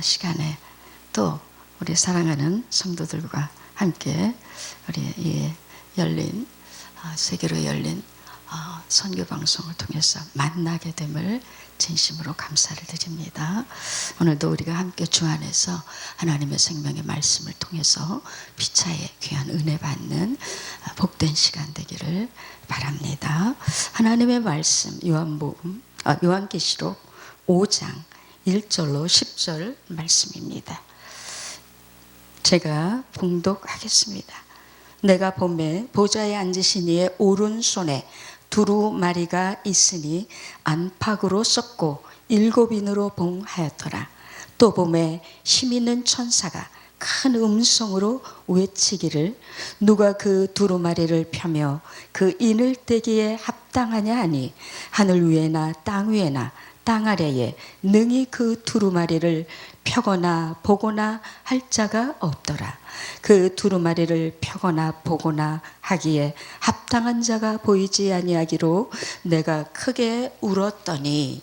시간에 또 우리 사랑하는 성도들과 함께 우리 이 열린 세계로 열린 선교 방송을 통해서 만나게 됨을 진심으로 감사를 드립니다. 오늘도 우리가 함께 주 안에서 하나님의 생명의 말씀을 통해서 피차에 귀한 은혜 받는 복된 시간 되기를 바랍니다. 하나님의 말씀 요한계시록 5장 1절로 10절 말씀입니다. 제가 봉독하겠습니다. 내가 보매 보좌에 앉으신 이의 오른손에 두루마리가 있으니 안팎으로 썩고 7인으로 봉하였더라. 또 보매 힘있는 천사가 큰 음성으로 외치기를 누가 그 두루마리를 펴며 그 인을 떼기에 합당하냐 하니 하늘 위에나 땅 위에나 땅 아래에 능히 그 두루마리를 펴거나 보거나 할 자가 없더라. 그 두루마리를 펴거나 보거나 하기에 합당한 자가 보이지 아니하기로 내가 크게 울었더니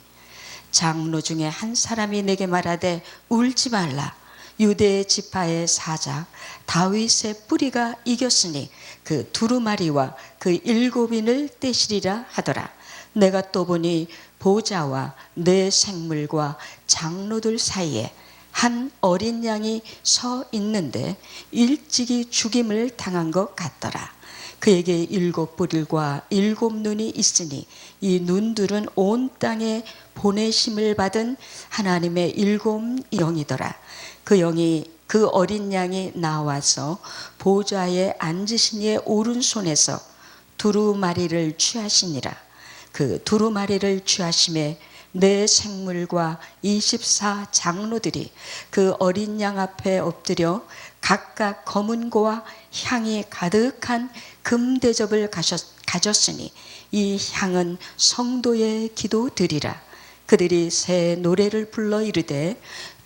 장로 중에 한 사람이 내게 말하되 울지 말라. 유대 지파의 사작 다윗의 뿌리가 이겼으니 그 두루마리와 그 7인을 떼시리라 하더라. 내가 또 보니 보좌와 내 생물과 장로들 사이에 한 어린 양이 서 있는데 일찍이 죽임을 당한 것 같더라. 그에게 7뿔과 7눈이 있으니 이 눈들은 온 땅에 보내심을 받은 하나님의 7영이더라. 그 영이 그 어린 양이 나와서 보좌에 앉으신 이의 오른손에서 두루마리를 취하시니라. 그 두루마리를 취하심에 내 생물과 24 장로들이 그 어린 양 앞에 엎드려 각각 검은 고와 향이 가득한 금대접을 가졌으니 이 향은 성도의 기도드리라. 그들이 새 노래를 불러 이르되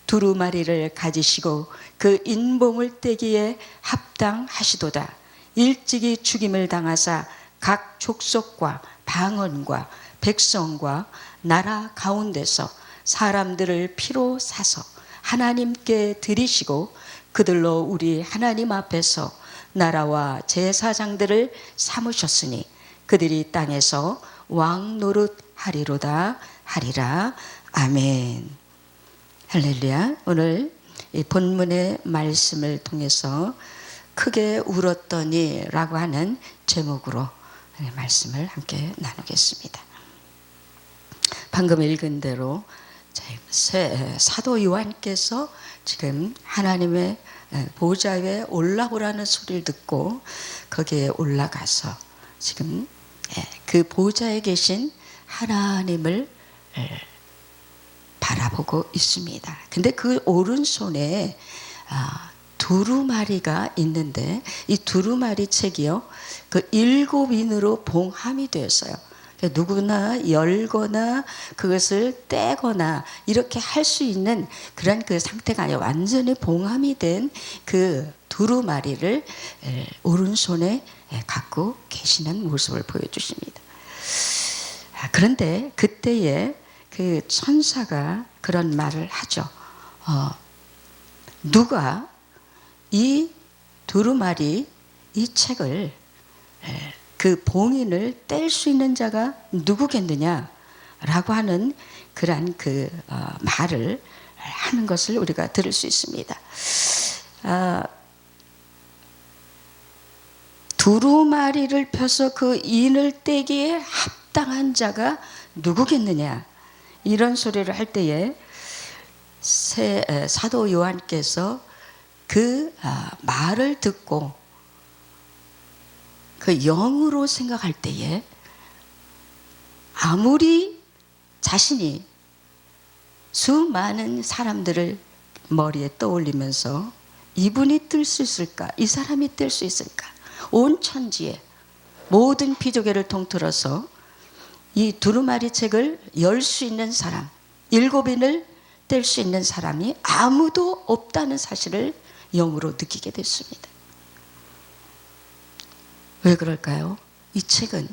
두루마리를 가지시고 그 인봉을 떼기에 합당하시도다. 일찍이 죽임을 당하사 각 족속과 방언과 백성과 나라 가운데서 사람들을 피로 사서 하나님께 드리시고 그들로 우리 하나님 앞에서 나라와 제사장들을 삼으셨으니 그들이 땅에서 왕 노릇 하리로다 하리라. 아멘. 할렐루야. 오늘 이 본문의 말씀을 통해서 크게 울었더니 라고 하는 제목으로 말씀을 함께 나누겠습니다. 방금 읽은 대로 사도 요한께서 지금 하나님의 보좌 위에 올라오라는 소리를 듣고 거기에 올라가서 지금 그 보좌에 계신 하나님을 바라보고 있습니다. 근데 그 오른손에 두루마리가 있는데 이 두루마리 책이요 그 7인으로 봉함이 되었어요. 누구나 열거나 그것을 떼거나 이렇게 할 수 있는 그런 그 상태가 아니라 완전히 봉함이 된 그 두루마리를 오른손에 갖고 계시는 모습을 보여주십니다. 그런데 그때에 그 천사가 그런 말을 하죠. 누가 이 두루마리 이 책을 그 봉인을 뗄 수 있는 자가 누구겠느냐 라고 하는 그러한 그 말을 하는 것을 우리가 들을 수 있습니다. 두루마리를 펴서 그 인을 떼기에 합당한 자가 누구겠느냐 이런 소리를 할 때에 사도 요한께서 그 말을 듣고 그 영으로 생각할 때에 아무리 자신이 수많은 사람들을 머리에 떠올리면서 이분이 뜰 수 있을까? 이 사람이 뜰 수 있을까? 온 천지에 모든 피조계를 통틀어서 이 두루마리 책을 열 수 있는 사람 7인을 뗄 수 있는 사람이 아무도 없다는 사실을 영으로 느끼게 됐습니다. 왜 그럴까요? 이 책은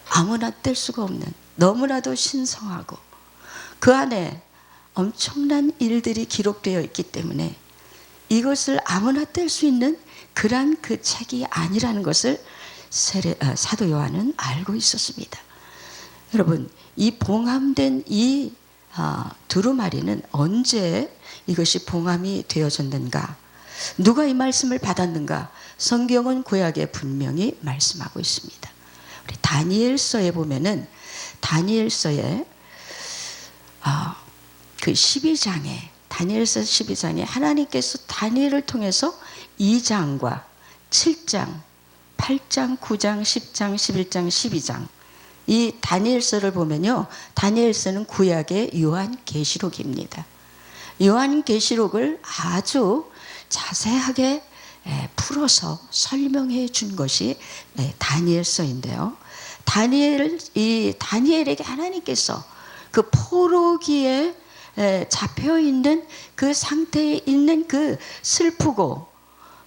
아무나 뗄 수가 없는 너무나도 신성하고 그 안에 엄청난 일들이 기록되어 있기 때문에 이것을 아무나 뗄 수 있는 그러한 그 책이 아니라는 것을 사도 요한은 알고 있었습니다. 여러분, 이 봉함된 이 두루마리는 언제 이것이 봉함이 되어졌는가? 누가 이 말씀을 받았는가? 성경은 구약에 분명히 말씀하고 있습니다. 우리 다니엘서에 보면은 다니엘서에 그 12장에 다니엘서 12장에 하나님께서 다니엘을 통해서 2장과 7장, 8장, 9장, 10장, 11장, 12장 이 다니엘서를 보면요. 다니엘서는 구약의 요한계시록입니다. 요한계시록을 아주 자세하게 풀어서 설명해 준 것이 다니엘서인데요. 다니엘에게 하나님께서 그 포로기에 잡혀 있는 그 상태에 있는 그 슬프고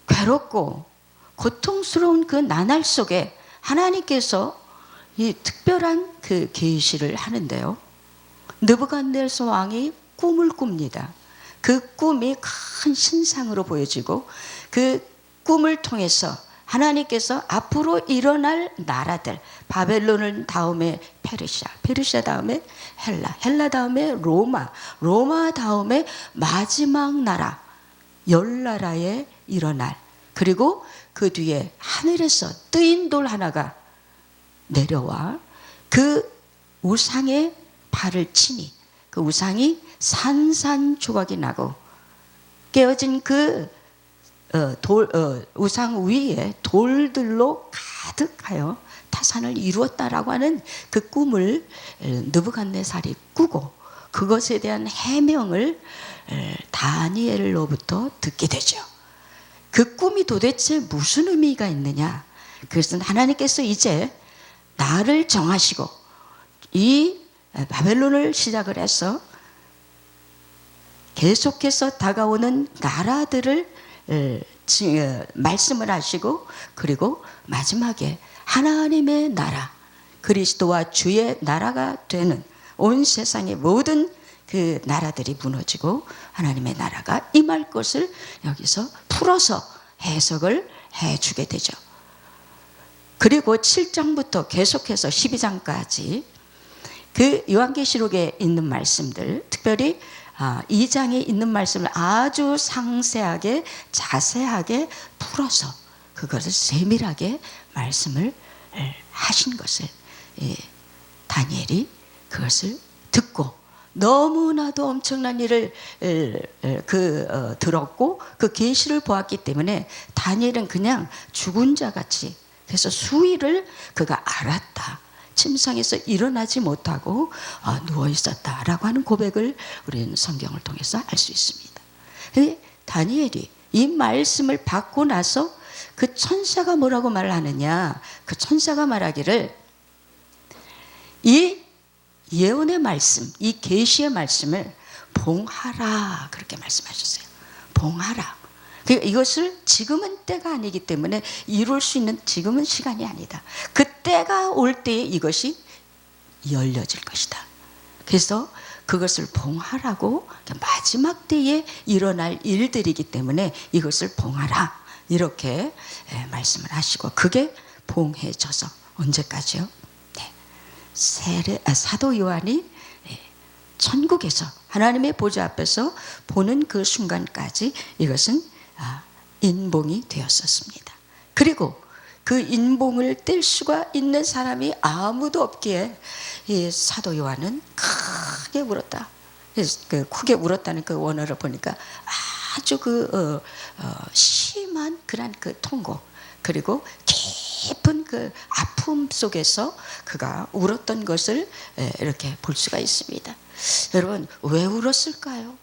괴롭고 고통스러운 그 나날 속에 하나님께서 이 특별한 그 계시를 하는데요. 느부갓네살 왕이 꿈을 꿉니다. 그 꿈이 큰 신상으로 보여지고 그 꿈을 통해서 하나님께서 앞으로 일어날 나라들, 바벨론은 다음에 페르시아 다음에 헬라 다음에 로마 다음에 마지막 나라 10나라에 일어날, 그리고 그 뒤에 하늘에서 뜨인 돌 하나가 내려와 그 우상의 발을 치니 그 우상이 산산조각이 나고 깨어진 그 우상 위에 돌들로 가득하여 타산을 이루었다라고 하는 그 꿈을 느부갓네살이 꾸고 그것에 대한 해명을 다니엘로부터 듣게 되죠. 그 꿈이 도대체 무슨 의미가 있느냐? 그것은 하나님께서 이제 나를 정하시고 이 바벨론을 시작을 해서 계속해서 다가오는 나라들을 말씀을 하시고, 그리고 마지막에 하나님의 나라, 그리스도와 주의 나라가 되는 온 세상의 모든 그 나라들이 무너지고 하나님의 나라가 임할 것을 여기서 풀어서 해석을 해주게 되죠. 그리고 7장부터 계속해서 12장까지 그 요한계시록에 있는 말씀들, 특별히 2장에 있는 말씀을 아주 상세하게 자세하게 풀어서 그것을 세밀하게 말씀을 하신 것을 다니엘이 그것을 듣고 너무나도 엄청난 일을 들었고 그 계시를 보았기 때문에 다니엘은 그냥 죽은 자 같이, 그래서 수일을 그가 알았다. 침상에서 일어나지 못하고 누워 있었다라고 하는 고백을 우리는 성경을 통해서 알 수 있습니다. 근데 다니엘이 이 말씀을 받고 나서 그 천사가 뭐라고 말하느냐? 그 천사가 말하기를 이 예언의 말씀, 이 계시의 말씀을 봉하라, 그렇게 말씀하셨어요. 봉하라. 이것을 지금은 때가 아니기 때문에 이룰 수 있는 지금은 시간이 아니다. 그 때가 올 때에 이것이 열려질 것이다. 그래서 그것을 봉하라고, 마지막 때에 일어날 일들이기 때문에 이것을 봉하라, 이렇게 말씀을 하시고, 그게 봉해져서 언제까지요? 사도 요한이 천국에서 하나님의 보좌 앞에서 보는 그 순간까지 이것은 인봉이 되었었습니다. 그리고 그 인봉을 뗄 수가 있는 사람이 아무도 없기에 이 사도 요한은 크게 울었다. 크게 울었다는 그 원어를 보니까 아주 심한 그런 그 통고, 그리고 깊은 그 아픔 속에서 그가 울었던 것을 이렇게 볼 수가 있습니다. 여러분, 왜 울었을까요?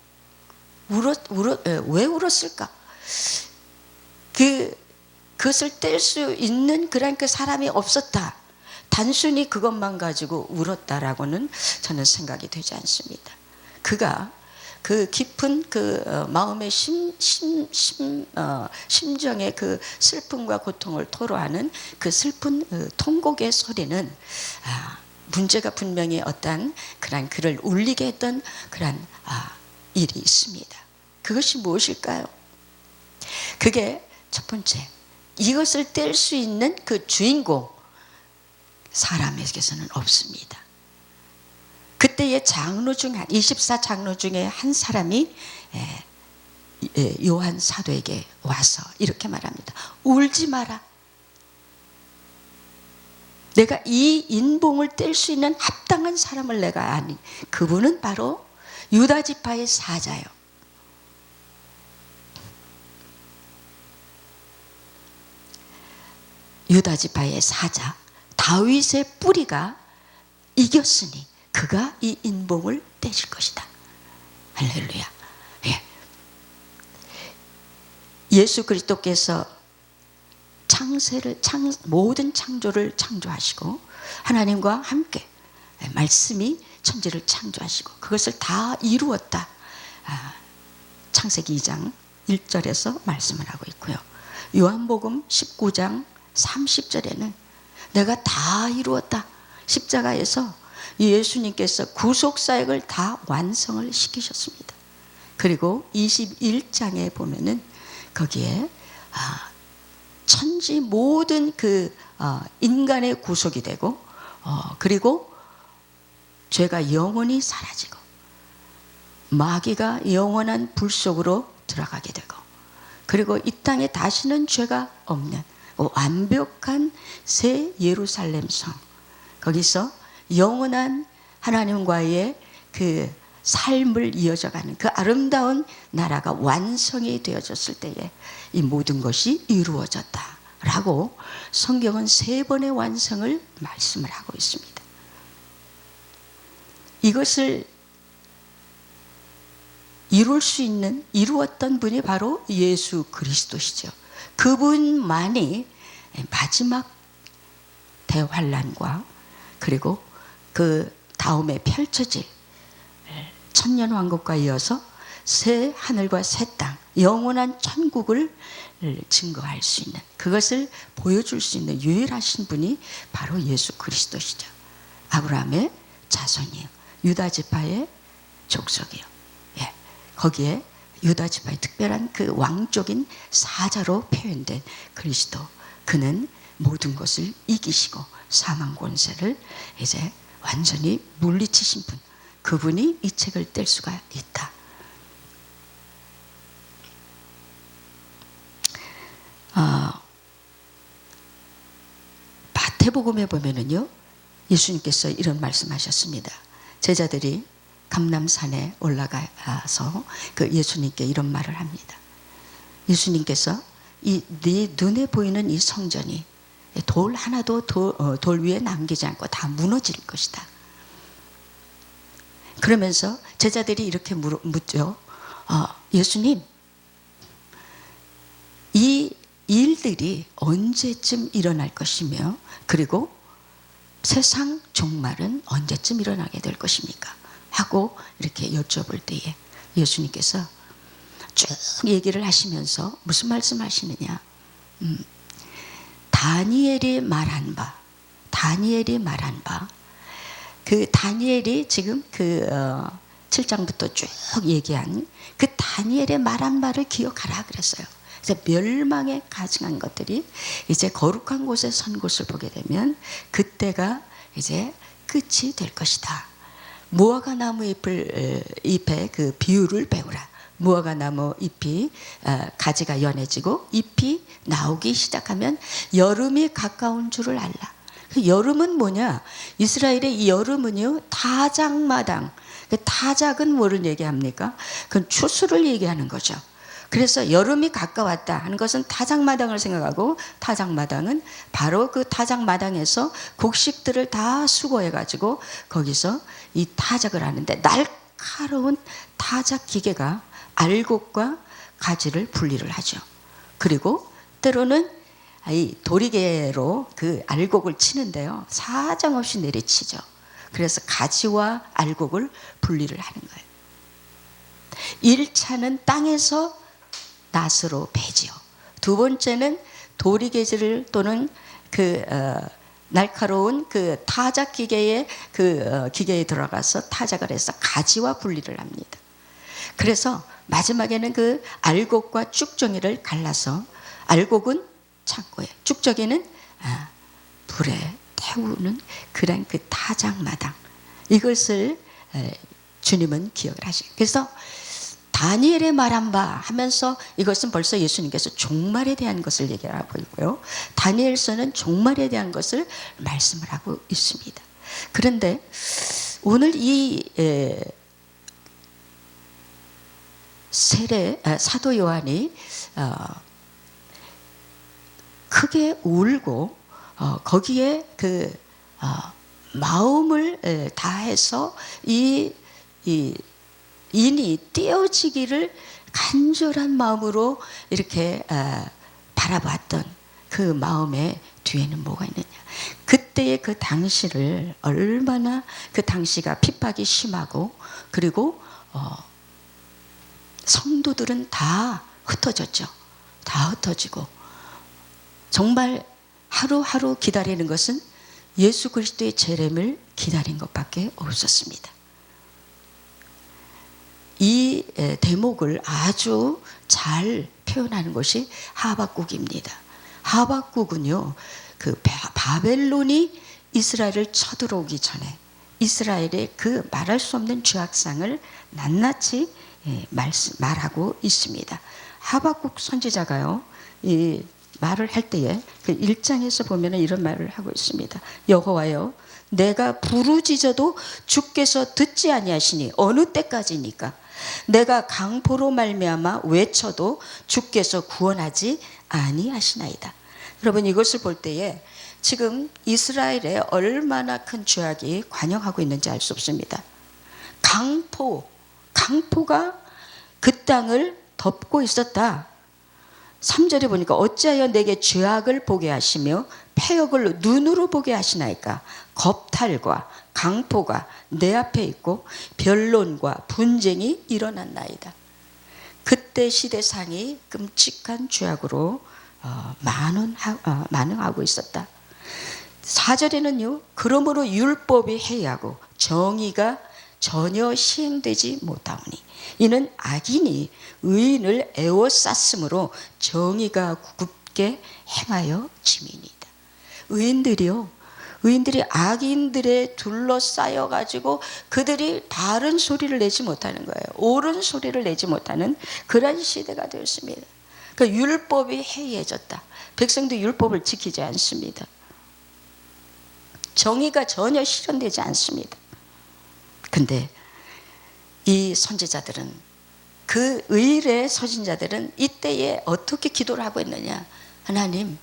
왜 울었을까? 그것을 뗄 수 있는 그런 그 사람이 없었다. 단순히 그것만 가지고 울었다라고는 저는 생각이 되지 않습니다. 그가 그 깊은 그 마음의 심정의 그 슬픔과 고통을 토로하는 그 슬픈 통곡의 소리는 문제가 분명히 어떤 그런 그를 울리게 했던 그런 일이 있습니다. 그것이 무엇일까요? 그게 첫 번째, 이것을 뗄 수 있는 그 주인공, 사람에게서는 없습니다. 그때의 장로 중 24장로 중에 한 사람이 요한 사도에게 와서 이렇게 말합니다. 울지 마라. 내가 이 인봉을 뗄 수 있는 합당한 사람을 내가 아니. 그분은 바로 유다 지파의 사자요. 유다 지파의 사자 다윗의 뿌리가 이겼으니 그가 이 인봉을 떼실 것이다. 할렐루야. 예. 예수 그리스도께서 모든 창조를 창조하시고 하나님과 함께 말씀이 천지를 창조하시고 그것을 다 이루었다. 창세기 2장 1절에서 말씀을 하고 있고요. 요한복음 19장 30절에는 내가 다 이루었다. 십자가에서 예수님께서 구속사역을 다 완성을 시키셨습니다. 그리고 21장에 보면은 거기에 천지 모든 인간의 구속이 되고 그리고 죄가 영원히 사라지고 마귀가 영원한 불 속으로 들어가게 되고 그리고 이 땅에 다시는 죄가 없는 완벽한 새 예루살렘 성, 거기서 영원한 하나님과의 그 삶을 이어져가는 그 아름다운 나라가 완성이 되어졌을 때에 이 모든 것이 이루어졌다라고 성경은 3번의 완성을 말씀을 하고 있습니다. 이것을 이루었던 분이 바로 예수 그리스도시죠. 그분만이 마지막 대환란과 그리고 그 다음에 펼쳐질 천년왕국과 이어서 새 하늘과 새 땅, 영원한 천국을 증거할 수 있는, 그것을 보여줄 수 있는 유일하신 분이 바로 예수 그리스도시죠. 아브라함의 자손이요, 유다 지파의 족속이요. 예, 거기에 유다 지파의 특별한 그 왕족인 사자로 표현된 그리스도, 그는 모든 것을 이기시고 사망 권세를 이제 완전히 물리치신 분, 그분이 이 책을 뗄 수가 있다. 마태복음에 보면은요, 예수님께서 이런 말씀하셨습니다. 제자들이 감람산에 올라가서 그 예수님께 이런 말을 합니다. 예수님께서 네 눈에 보이는 이 성전이 돌 하나도 돌 위에 남기지 않고 다 무너질 것이다. 그러면서 제자들이 이렇게 묻죠. 예수님, 이 일들이 언제쯤 일어날 것이며 그리고 세상 종말은 언제쯤 일어나게 될 것입니까? 하고 이렇게 여쭤볼 때에 예수님께서 쭉 얘기를 하시면서 무슨 말씀하시느냐, 다니엘이 말한 바, 그 다니엘이 지금 그 7장부터 쭉 얘기한 그 다니엘의 말한 바를 기억하라 그랬어요. 그래서 멸망에 가증한 것들이 이제 거룩한 곳에 선 곳을 보게 되면 그때가 이제 끝이 될 것이다. 무화과나무 잎의 그 비율을 배우라. 무화과나무 잎이 가지가 연해지고 잎이 나오기 시작하면 여름이 가까운 줄을 알라. 그 여름은 뭐냐? 이스라엘의 이 여름은요, 타작마당. 타작은 뭐를 얘기합니까? 그건 추수를 얘기하는 거죠. 그래서 여름이 가까웠다 하는 것은 타작마당을 생각하고, 타작마당은 바로 그 타작마당에서 곡식들을 다 수거해 가지고 거기서 이 타작을 하는데, 날카로운 타작 기계가 알곡과 가지를 분리를 하죠. 그리고 때로는 이 도리개로 그 알곡을 치는데요, 사정없이 내리치죠. 그래서 가지와 알곡을 분리를 하는 거예요. 1차는 땅에서 낫으로 베지요. 두 번째는 도리개질 또는 그 날카로운 그 타작 기계에 기계에 들어가서 타작을 해서 가지와 분리를 합니다. 그래서 마지막에는 그 알곡과 쭉정이를 갈라서, 알곡은 창고에, 쭉정이는 불에 태우는 그런 그 타작마당, 이것을 주님은 기억을 하시고, 그래서 다니엘의 말한 바 하면서 이것은 벌써 예수님께서 종말에 대한 것을 얘기하고 있고요, 다니엘서는 종말에 대한 것을 말씀을 하고 있습니다. 그런데 오늘 이 사도 요한이 크게 울고 거기에 그 마음을 다해서 이 인이 떼어지기를 간절한 마음으로 이렇게 바라봤던 그 마음의 뒤에는 뭐가 있느냐, 그때의 그 당시를, 얼마나 그 당시가 핍박이 심하고, 그리고 성도들은 다 흩어졌죠. 다 흩어지고 정말 하루하루 기다리는 것은 예수 그리스도의 재림을 기다린 것밖에 없었습니다. 이 대목을 아주 잘 표현하는 것이 하박국입니다. 하박국은요, 그 바벨론이 이스라엘을 쳐들어오기 전에 이스라엘의 그 말할 수 없는 죄악상을 낱낱이 말하고 있습니다. 하박국 선지자가요, 이 말을 할 때에 그 1장에서 보면 이런 말을 하고 있습니다. 여호와여, 내가 부르짖어도 주께서 듣지 아니하시니 어느 때까지니까? 내가 강포로 말미암아 외쳐도 주께서 구원하지 아니하시나이다. 여러분, 이것을 볼 때에 지금 이스라엘에 얼마나 큰 죄악이 관영하고 있는지 알 수 없습니다. 강포가 그 땅을 덮고 있었다. 3절에 보니까 어찌하여 내게 죄악을 보게 하시며 패역을 눈으로 보게 하시나이까? 겁탈과 강포가 내 앞에 있고 변론과 분쟁이 일어났나이다. 그때 시대상이 끔찍한 죄악으로 만응하고 있었다. 4절에는요, 그러므로 율법이 해이하고 정의가 전혀 시행되지 못하오니 이는 악인이 의인을 에워쌌으므로 정의가 굳게 행하여 짐이니이다. 의인들이 악인들에 둘러싸여 가지고 그들이 바른 소리를 내지 못하는 거예요. 옳은 소리를 내지 못하는 그런 시대가 되었습니다. 그 율법이 해이해졌다. 백성도 율법을 지키지 않습니다. 정의가 전혀 실현되지 않습니다. 근데 이 선지자들은, 그 의일의 선지자들은 이때에 어떻게 기도를 하고 있느냐? 하나님,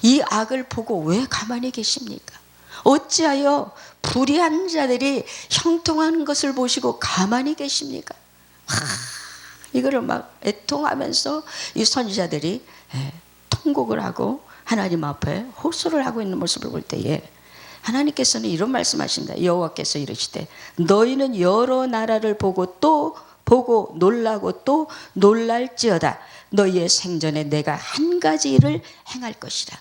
이 악을 보고 왜 가만히 계십니까? 어찌하여 불의한 자들이 형통하는 것을 보시고 가만히 계십니까? 이거를 막 애통하면서 이 선지자들이 통곡을 하고 하나님 앞에 호소를 하고 있는 모습을 볼 때에 하나님께서는 이런 말씀하신다. 여호와께서 이르시되 너희는 여러 나라를 보고 또 보고 놀라고 또 놀랄지어다. 너희의 생전에 내가 한 가지 일을 행할 것이라.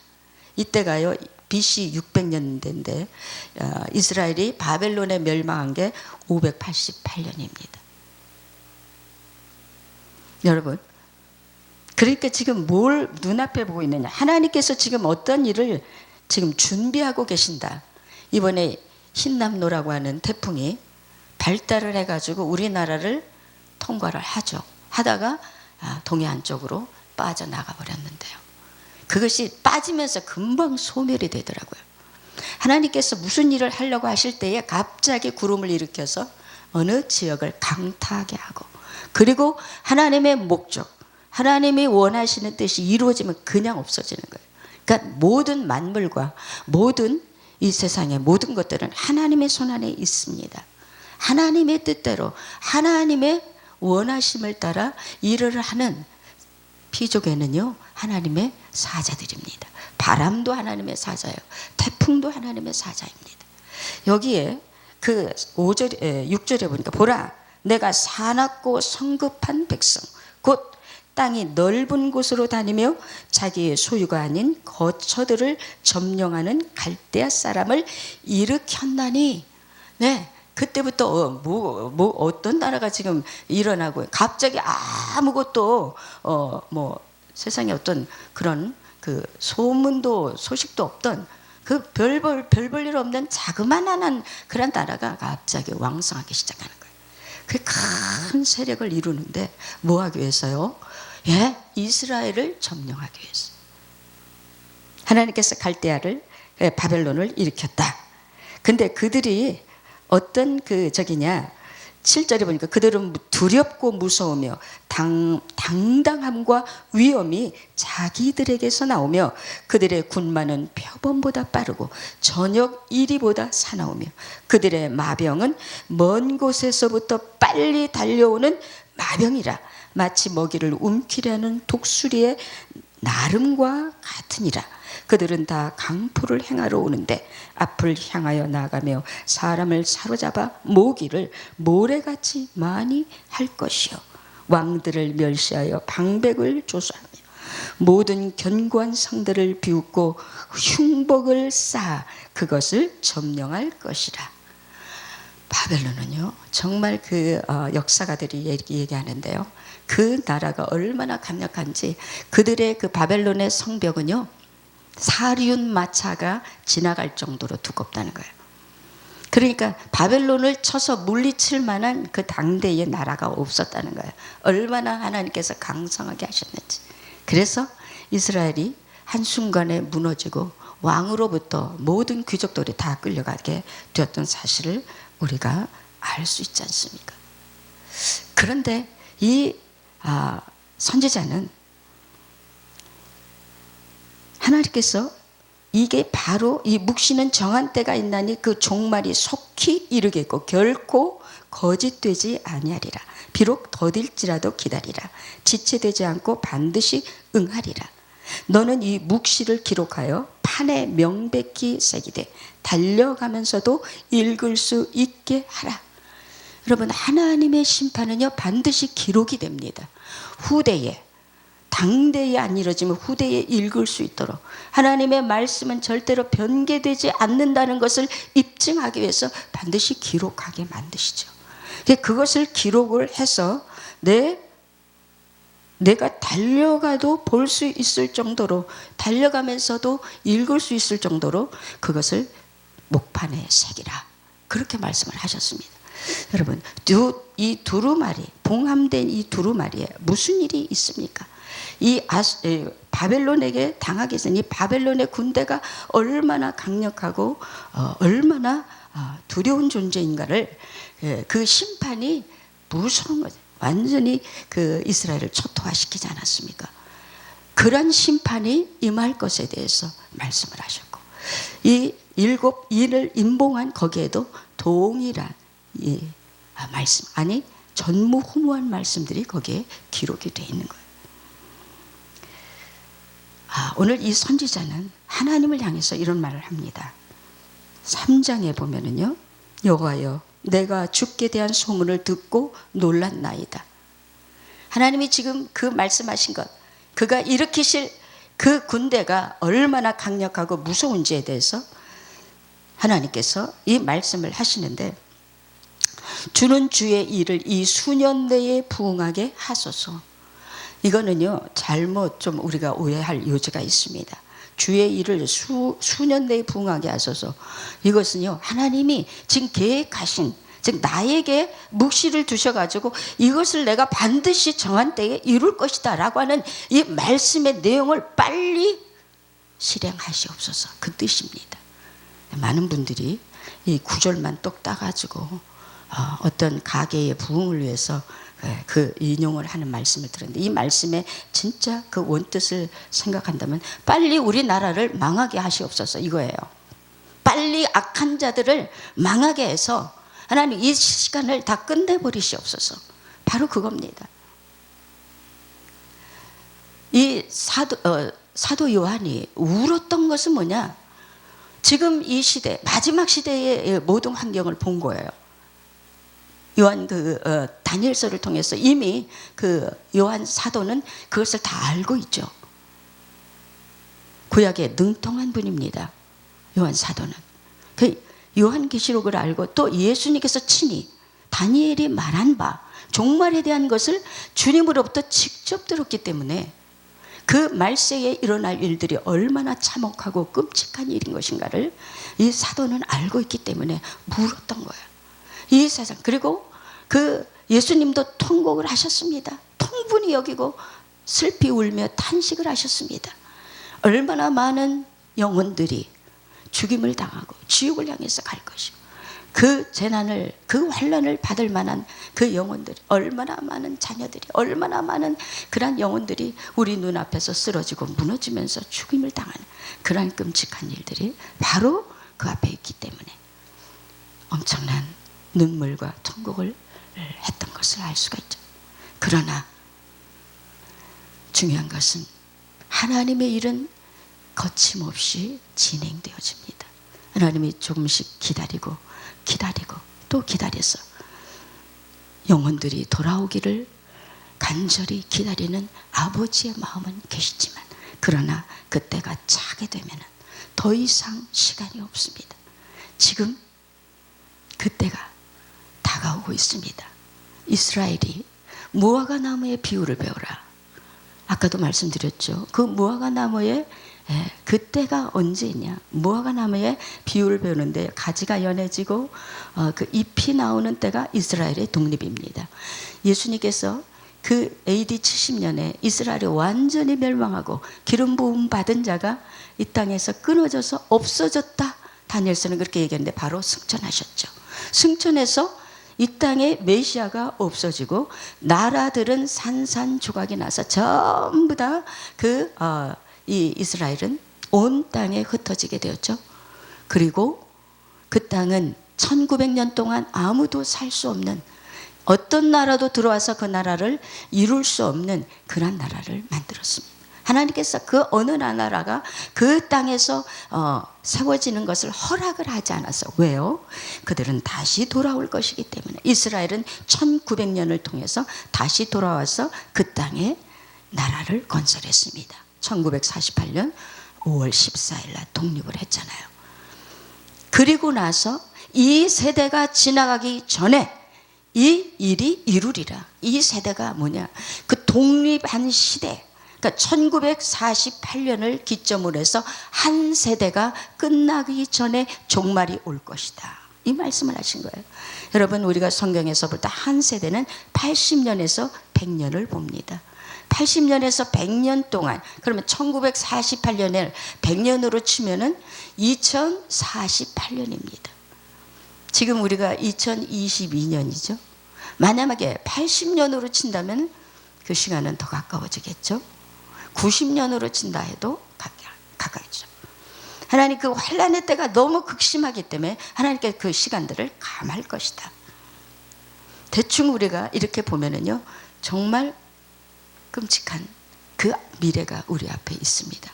이때가요 BC 600년대인데 이스라엘이 바벨론에 멸망한 게 588년입니다. 여러분, 그러니까 지금 뭘 눈앞에 보고 있느냐? 하나님께서 지금 어떤 일을 지금 준비하고 계신다. 이번에 흰남노라고 하는 태풍이 발달을 해가지고 우리나라를 통과를 하다가 동해안 쪽으로 빠져나가 버렸는데요. 그것이 빠지면서 금방 소멸이 되더라고요. 하나님께서 무슨 일을 하려고 하실 때에 갑자기 구름을 일으켜서 어느 지역을 강타하게 하고, 그리고 하나님의 목적, 하나님이 원하시는 뜻이 이루어지면 그냥 없어지는 거예요. 그러니까 모든 만물과 모든 이 세상의 모든 것들은 하나님의 손안에 있습니다. 하나님의 뜻대로 하나님의 원하심을 따라 일을 하는 피족에는요 하나님의 사자들입니다. 바람도 하나님의 사자예요. 태풍도 하나님의 사자입니다. 여기에 그 6절에 보니까 보라, 내가 사납고 성급한 백성 곧 땅이 넓은 곳으로 다니며 자기의 소유가 아닌 거처들을 점령하는 갈대아 사람을 일으켰나니. 네, 그때부터 뭐 어떤 나라가 지금 일어나고 갑자기 아무것도 뭐 세상에 어떤 그런 그 소문도 소식도 없던 그 별 볼 일 없는 자그마한 그런 나라가 갑자기 왕성하기 시작하는 거예요. 그 큰 세력을 이루는데 뭐 하기 위해서요? 예, 이스라엘을 점령하기 위해서. 하나님께서 갈대아를 바벨론을 일으켰다. 근데 그들이 어떤 그 저기냐 7절에 보니까 그들은 두렵고 무서우며 당당함과 위엄이 자기들에게서 나오며 그들의 군마는 표범보다 빠르고 저녁 이리보다 사나우며 그들의 마병은 먼 곳에서부터 빨리 달려오는 마병이라 마치 먹이를 움키려는 독수리의 나름과 같으니라. 그들은 다 강포를 행하러 오는데 앞을 향하여 나가며 사람을 사로잡아 모기를 모래같이 많이 할 것이요 왕들을 멸시하여 방백을 조소하며 모든 견고한 성들을 비웃고 흉복을 쌓아 그것을 점령할 것이라. 바벨론은요 정말 그 역사가들이 얘기하는데요, 그 나라가 얼마나 강력한지 그들의 그 바벨론의 성벽은요 사륜 마차가 지나갈 정도로 두껍다는 거예요. 그러니까 바벨론을 쳐서 물리칠 만한 그 당대의 나라가 없었다는 거예요. 얼마나 하나님께서 강성하게 하셨는지. 그래서 이스라엘이 한순간에 무너지고 왕으로부터 모든 귀족들이 다 끌려가게 되었던 사실을 우리가 알 수 있지 않습니까? 그런데 이 선지자는 하나님께서 이게 바로 이 묵시는 정한 때가 있나니 그 종말이 속히 이르겠고 결코 거짓되지 아니하리라. 비록 더딜지라도 기다리라. 지체되지 않고 반드시 응하리라. 너는 이 묵시를 기록하여 판에 명백히 새기되 달려가면서도 읽을 수 있게 하라. 여러분, 하나님의 심판은요 반드시 기록이 됩니다. 후대에, 당대에 안 이루어지면 후대에 읽을 수 있도록 하나님의 말씀은 절대로 변개되지 않는다는 것을 입증하기 위해서 반드시 기록하게 만드시죠. 그것을 기록을 해서 내가 달려가도 볼 수 있을 정도로, 달려가면서도 읽을 수 있을 정도로 그것을 목판에 새기라, 그렇게 말씀을 하셨습니다. 여러분, 이 두루마리, 봉함된 이 두루마리에 무슨 일이 있습니까? 이 바벨론에게 당하기 위해서 이 바벨론의 군대가 얼마나 강력하고 얼마나 두려운 존재인가를, 그 심판이 무서운 거죠. 완전히 그 이스라엘을 초토화시키지 않았습니까? 그런 심판이 임할 것에 대해서 말씀을 하셨고, 이 일곱 일을 임봉한 거기에도 동일한 말씀, 아니 전무후무한 말씀들이 거기에 기록이 되어 있는 거예요. 오늘 이 선지자는 하나님을 향해서 이런 말을 합니다. 3장에 보면은요, 여호와여 내가 주께 대한 소문을 듣고 놀랐나이다. 하나님이 지금 그 말씀하신 것, 그가 일으키실 그 군대가 얼마나 강력하고 무서운지에 대해서 하나님께서 이 말씀을 하시는데, 주는 주의 일을 이 수년 내에 부응하게 하소서. 이거는요 잘못 좀 우리가 오해할 요지가 있습니다. 주의 일을 수년 내에 부응하게 하소서. 이것은요 하나님이 지금 계획하신, 즉 나에게 묵시를 두셔가지고 이것을 내가 반드시 정한 때에 이룰 것이다 라고 하는 이 말씀의 내용을 빨리 실행하시옵소서, 그 뜻입니다. 많은 분들이 이 구절만 똑 따가지고 어떤 가계의 부흥을 위해서 그 인용을 하는 말씀을 들었는데, 이 말씀의 진짜 그 원뜻을 생각한다면 빨리 우리나라를 망하게 하시옵소서 이거예요. 빨리 악한 자들을 망하게 해서 하나님 이 시간을 다 끝내버리시옵소서, 바로 그겁니다. 이 사도 요한이 울었던 것은 뭐냐? 지금 이 시대, 마지막 시대의 모든 환경을 본 거예요. 요한 다니엘서를 통해서 이미 그 요한 사도는 그것을 다 알고 있죠. 구약에 능통한 분입니다, 요한 사도는. 요한계시록을 알고 또 예수님께서 친히 다니엘이 말한 바 종말에 대한 것을 주님으로부터 직접 들었기 때문에 그 말세에 일어날 일들이 얼마나 참혹하고 끔찍한 일인 것인가를 이 사도는 알고 있기 때문에 물었던 거예요. 이 세상, 그리고 그 예수님도 통곡을 하셨습니다. 통분히 여기고 슬피 울며 탄식을 하셨습니다. 얼마나 많은 영혼들이 죽임을 당하고 지옥을 향해서 갈 것이고 그 재난을, 그 환난을 받을 만한 그 영혼들이, 얼마나 많은 자녀들이, 얼마나 많은 그런 영혼들이 우리 눈앞에서 쓰러지고 무너지면서 죽임을 당하는 그런 끔찍한 일들이 바로 그 앞에 있기 때문에 엄청난 눈물과 통곡을 했던 것을 알 수가 있죠. 그러나 중요한 것은 하나님의 일은 거침없이 진행되어집니다. 하나님이 조금씩 기다리고 또 기다려서 영혼들이 돌아오기를 간절히 기다리는 아버지의 마음은 계시지만, 그러나 그때가 차게 되면 더 이상 시간이 없습니다. 지금 그때가 다가오고 있습니다. 이스라엘이 무화과 나무의 비유를 배우라. 아까도 말씀드렸죠. 그 무화과 나무의 그때가 언제냐. 무화과 나무의 비유를 배우는데 가지가 연해지고 그 잎이 나오는 때가 이스라엘의 독립입니다. 예수님께서 그 AD 70년에 이스라엘이 완전히 멸망하고 기름 부음 받은 자가 이 땅에서 끊어져서 없어졌다. 다니엘서는 그렇게 얘기했는데 바로 승천하셨죠. 승천해서 이 땅에 메시아가 없어지고 나라들은 산산조각이 나서 전부 다 이 이스라엘은 온 땅에 흩어지게 되었죠. 그리고 그 땅은 1900년 동안 아무도 살 수 없는, 어떤 나라도 들어와서 그 나라를 이룰 수 없는 그런 나라를 만들었습니다. 하나님께서 그 어느 나라가 그 땅에서 세워지는 것을 허락을 하지 않았어. 왜요? 그들은 다시 돌아올 것이기 때문에. 이스라엘은 1900년을 통해서 다시 돌아와서 그 땅에 나라를 건설했습니다. 1948년 5월 14일 날 독립을 했잖아요. 그리고 나서 이 세대가 지나가기 전에 이 일이 이루리라. 이 세대가 뭐냐? 그 독립한 시대, 그러니까 1948년을 기점으로 해서 한 세대가 끝나기 전에 종말이 올 것이다. 이 말씀을 하신 거예요. 여러분, 우리가 성경에서 볼 때 한 세대는 80년에서 100년을 봅니다. 80년에서 100년 동안, 그러면 1948년을 100년으로 치면은 2048년입니다. 지금 우리가 2022년이죠. 만약에 80년으로 친다면 그 시간은 더 가까워지겠죠. 90년으로 친다 해도 가까워지죠. 하나님 그 환난의 때가 너무 극심하기 때문에 하나님께 그 시간들을 감할 것이다. 대충 우리가 이렇게 보면은요, 정말 끔찍한 그 미래가 우리 앞에 있습니다.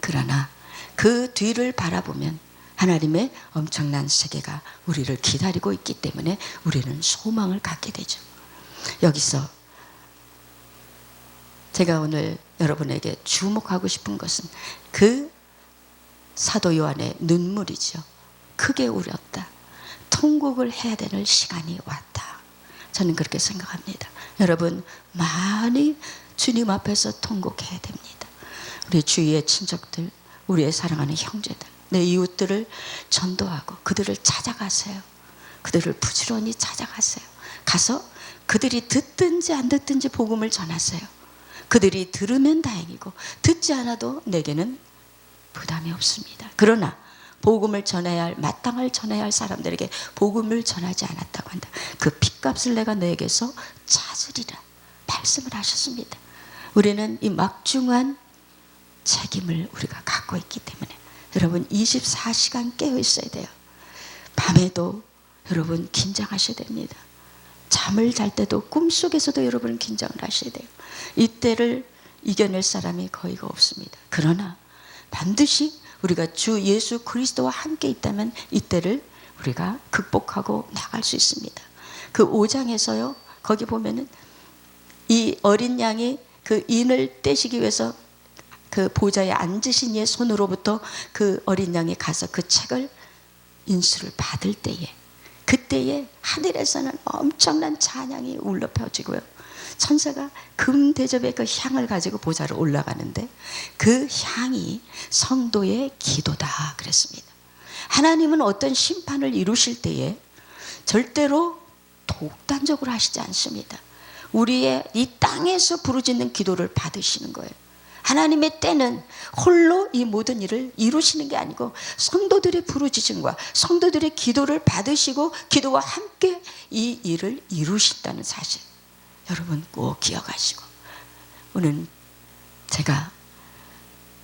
그러나 그 뒤를 바라보면 하나님의 엄청난 세계가 우리를 기다리고 있기 때문에 우리는 소망을 갖게 되죠. 여기서 제가 오늘 여러분에게 주목하고 싶은 것은 그 사도 요한의 눈물이죠. 크게 울었다. 통곡을 해야 되는 시간이 왔다. 저는 그렇게 생각합니다. 여러분, 많이 주님 앞에서 통곡해야 됩니다. 우리 주위의 친척들, 우리의 사랑하는 형제들, 내 이웃들을 전도하고 그들을 찾아가세요. 그들을 부지런히 찾아가세요. 가서 그들이 듣든지 안 듣든지 복음을 전하세요. 그들이 들으면 다행이고 듣지 않아도 내게는 부담이 없습니다. 그러나 복음을 전해야 할, 마땅을 전해야 할 사람들에게 복음을 전하지 않았다고 한다. 그 핏값을 내가 너에게서 찾으리라 말씀을 하셨습니다. 우리는 이 막중한 책임을 우리가 갖고 있기 때문에 여러분 24시간 깨어 있어야 돼요. 밤에도 여러분 긴장하셔야 됩니다. 잠을 잘 때도 꿈속에서도 여러분 긴장을 하셔야 돼요. 이때를 이겨낼 사람이 거의가 없습니다. 그러나 반드시 우리가 주 예수 그리스도와 함께 있다면 이때를 우리가 극복하고 나갈 수 있습니다. 그 5장에서요, 거기 보면은 이 어린 양이 그 인을 떼시기 위해서 그 보좌에 앉으신 이의 손으로부터 그 어린 양이 가서 그 책을 인수를 받을 때에, 그때에 하늘에서는 엄청난 찬양이 울려 퍼지고요. 천사가 금 대접의 그 향을 가지고 보좌로 올라가는데 그 향이 성도의 기도다 그랬습니다. 하나님은 어떤 심판을 이루실 때에 절대로 독단적으로 하시지 않습니다. 우리의 이 땅에서 부르짖는 기도를 받으시는 거예요. 하나님의 때는 홀로 이 모든 일을 이루시는 게 아니고 성도들의 부르짖음과 성도들의 기도를 받으시고 기도와 함께 이 일을 이루신다는 사실, 여러분 꼭 기억하시고, 오늘 제가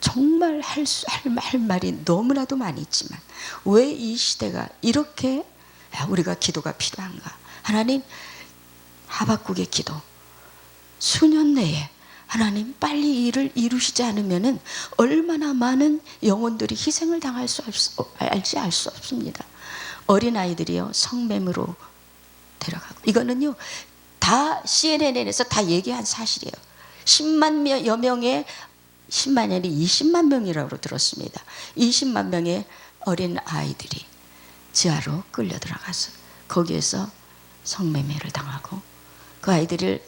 정말 할 말이 너무나도 많이 있지만 왜 이 시대가 이렇게 우리가 기도가 필요한가? 하나님, 하박국의 기도, 수년 내에 하나님 빨리 이 일을 이루시지 않으면은 얼마나 많은 영혼들이 희생을 당할 수 알지 알 수 없습니다. 어린아이들이요 성매매로 데려가고, 이거는요 다 CNN에서 다 얘기한 사실이에요. 10만여 명의, 10만이 20만 명이라고 들었습니다. 20만 명의 어린 아이들이 지하로 끌려 들어가서 거기에서 성매매를 당하고, 그 아이들을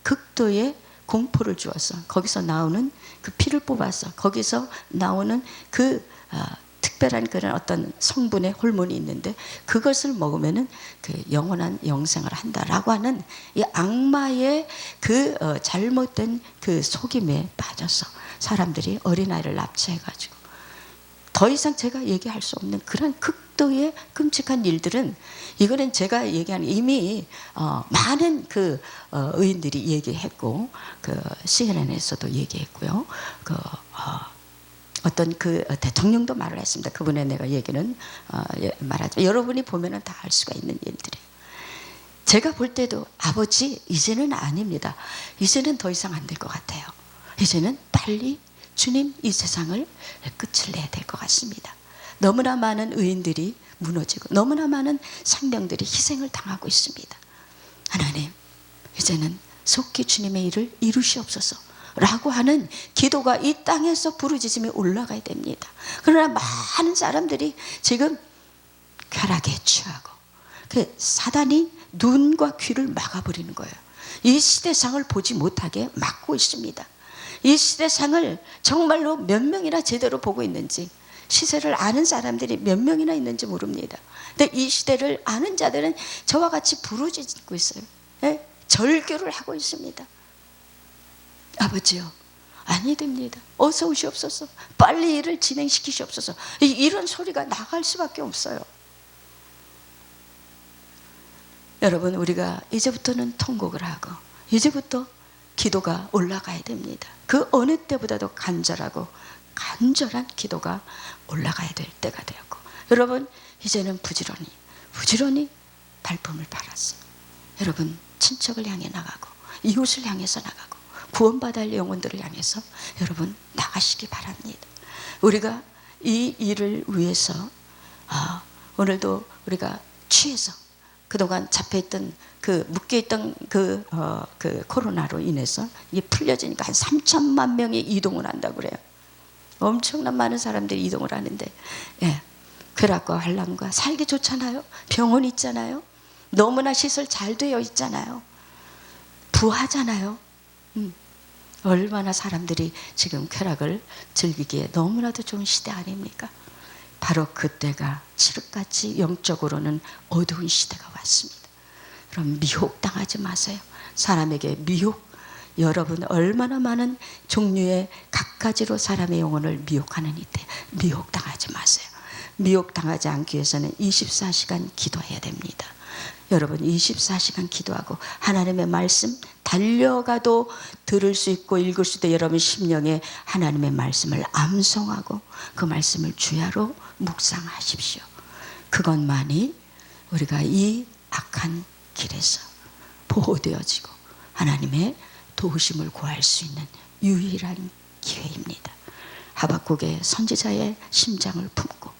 극도의 공포를 주어서 거기서 나오는 그 피를 뽑아서 거기서 나오는 그 특별한 그런 어떤 성분의 호르몬이 있는데 그것을 먹으면은 그 영원한 영생을 한다라고 하는 이 악마의 그 잘못된 그 속임에 빠져서 사람들이 어린아이를 납치해가지고, 더 이상 제가 얘기할 수 없는 그런 극도의 끔찍한 일들은, 이거는 제가 얘기하는 이미 많은 그 의인들이 얘기했고, 그 CNN에서도 얘기했고요. 그 어떤 그 대통령도 말을 했습니다. 그분의 내가 얘기는 말하죠. 여러분이 보면은 다 알 수가 있는 일들이에요. 제가 볼 때도 아버지 이제는 아닙니다. 이제는 더 이상 안 될 것 같아요. 이제는 빨리 주님 이 세상을 끝을 내야 될 것 같습니다. 너무나 많은 의인들이 무너지고 너무나 많은 생명들이 희생을 당하고 있습니다. 하나님, 이제는 속히 주님의 일을 이루시옵소서 라고 하는 기도가 이 땅에서 부르짖음이 올라가야 됩니다. 그러나 많은 사람들이 지금 쾌락에 취하고 그 사단이 눈과 귀를 막아버리는 거예요. 이 시대상을 보지 못하게 막고 있습니다. 이 시대상을 정말로 몇 명이나 제대로 보고 있는지, 시세를 아는 사람들이 몇 명이나 있는지 모릅니다. 근데 이 시대를 아는 자들은 저와 같이 부르짖고 있어요. 네? 절규를 하고 있습니다. 아버지요, 아니 됩니다. 어서 오시옵소서. 빨리 일을 진행시키시옵소서. 이런 소리가 나갈 수밖에 없어요. 여러분, 우리가 이제부터는 통곡을 하고 이제부터 기도가 올라가야 됩니다. 그 어느 때보다도 간절한 기도가 올라가야 될 때가 되었고, 여러분 이제는 부지런히 발품을 팔았어요. 여러분 친척을 향해 나가고 이웃을 향해서 나가고 구원받아야 할 영혼들을 향해서 여러분 나가시기 바랍니다. 우리가 이 일을 위해서 오늘도 우리가 취해서 그동안 잡혀있던 묶여있던 그 코로나로 인해서 이게 풀려지니까 한 3천만 명이 이동을 한다고 그래요. 엄청난 많은 사람들이 이동을 하는데, 쾌락과 환락과 살기 좋잖아요. 병원 있잖아요. 너무나 시설 잘 되어 있잖아요. 부하잖아요. 얼마나 사람들이 지금 쾌락을 즐기기에 너무나도 좋은 시대 아닙니까? 바로 그때가 칠흑같이 영적으로는 어두운 시대가 왔습니다. 그럼 미혹당하지 마세요. 사람에게 미혹, 여러분 얼마나 많은 종류의 갖가지로 사람의 영혼을 미혹하는 이때 미혹당하지 마세요. 미혹당하지 않기 위해서는 24시간 기도해야 됩니다. 여러분 24시간 기도하고 하나님의 말씀 달려가도 들을 수 있고 읽을 수 있도 여러분 심령에 하나님의 말씀을 암송하고 그 말씀을 주야로 묵상하십시오. 그것만이 우리가 이 악한 길에서 보호되어지고 하나님의 도우심을 구할 수 있는 유일한 기회입니다. 하박국의 선지자의 심장을 품고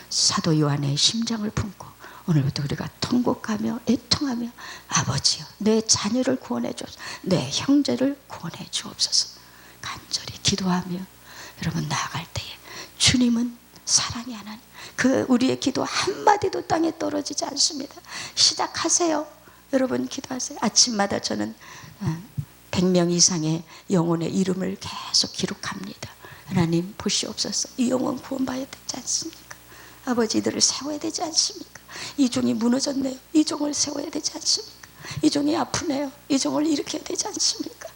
사도 요한의 심장을 품고 오늘부터 우리가 통곡하며 애통하며 아버지여 내 자녀를 구원해 주옵소서, 내 형제를 구원해 주옵소서 간절히 기도하며 여러분 나아갈 때에 주님은 사랑의 하나님, 그 우리의 기도 한마디도 땅에 떨어지지 않습니다. 시작하세요. 여러분 기도하세요. 아침마다 저는 100명 이상의 영혼의 이름을 계속 기록합니다. 하나님 보시옵소서. 이 영혼 구원받아야 되지 않습니까? 아버지, 이들을 세워야 되지 않습니까? 이 종이 무너졌네요. 이 종을 세워야 되지 않습니까? 이 종이 아프네요. 이 종을 일으켜야 되지 않습니까?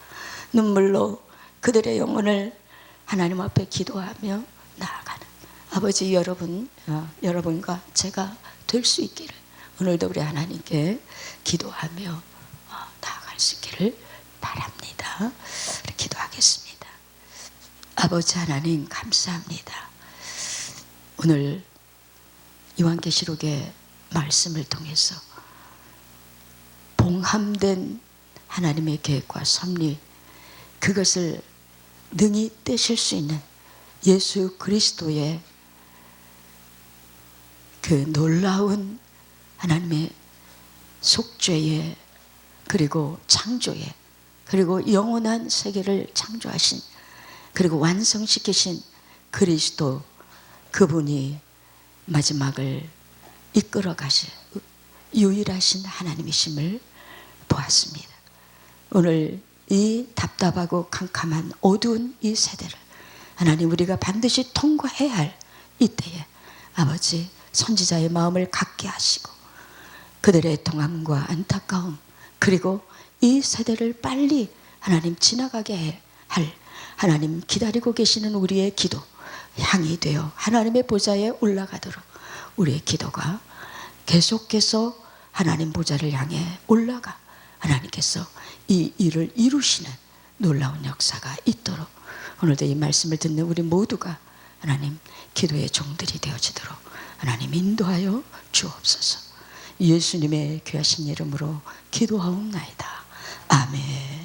눈물로 그들의 영혼을 하나님 앞에 기도하며 나아가는 아버지, 여러분과 제가 될 수 있기를 오늘도 우리 하나님께 기도하며 나아갈 수 있기를 바랍니다. 기도하겠습니다. 아버지 하나님, 감사합니다. 오늘 요한계시록의 말씀을 통해서 봉함된 하나님의 계획과 섭리, 그것을 능히 떼실 수 있는 예수 그리스도의 그 놀라운 하나님의 속죄의, 그리고 창조의, 그리고 영원한 세계를 창조하신, 그리고 완성시키신 그리스도, 그분이 마지막을 이끌어 가실 유일하신 하나님이심을 보았습니다. 오늘 이 답답하고 캄캄한 어두운 이 세대를 하나님, 우리가 반드시 통과해야 할 이때에 아버지, 선지자의 마음을 갖게 하시고 그들의 동함과 안타까움, 그리고 이 세대를 빨리 하나님 지나가게 할 하나님 기다리고 계시는 우리의 기도 향이 되어 하나님의 보좌에 올라가도록 우리의 기도가 계속해서 하나님 보좌를 향해 올라가 하나님께서 이 일을 이루시는 놀라운 역사가 있도록 오늘도 이 말씀을 듣는 우리 모두가 하나님 기도의 종들이 되어지도록 하나님 인도하여 주옵소서. 예수님의 귀하신 이름으로 기도하옵나이다. 아멘.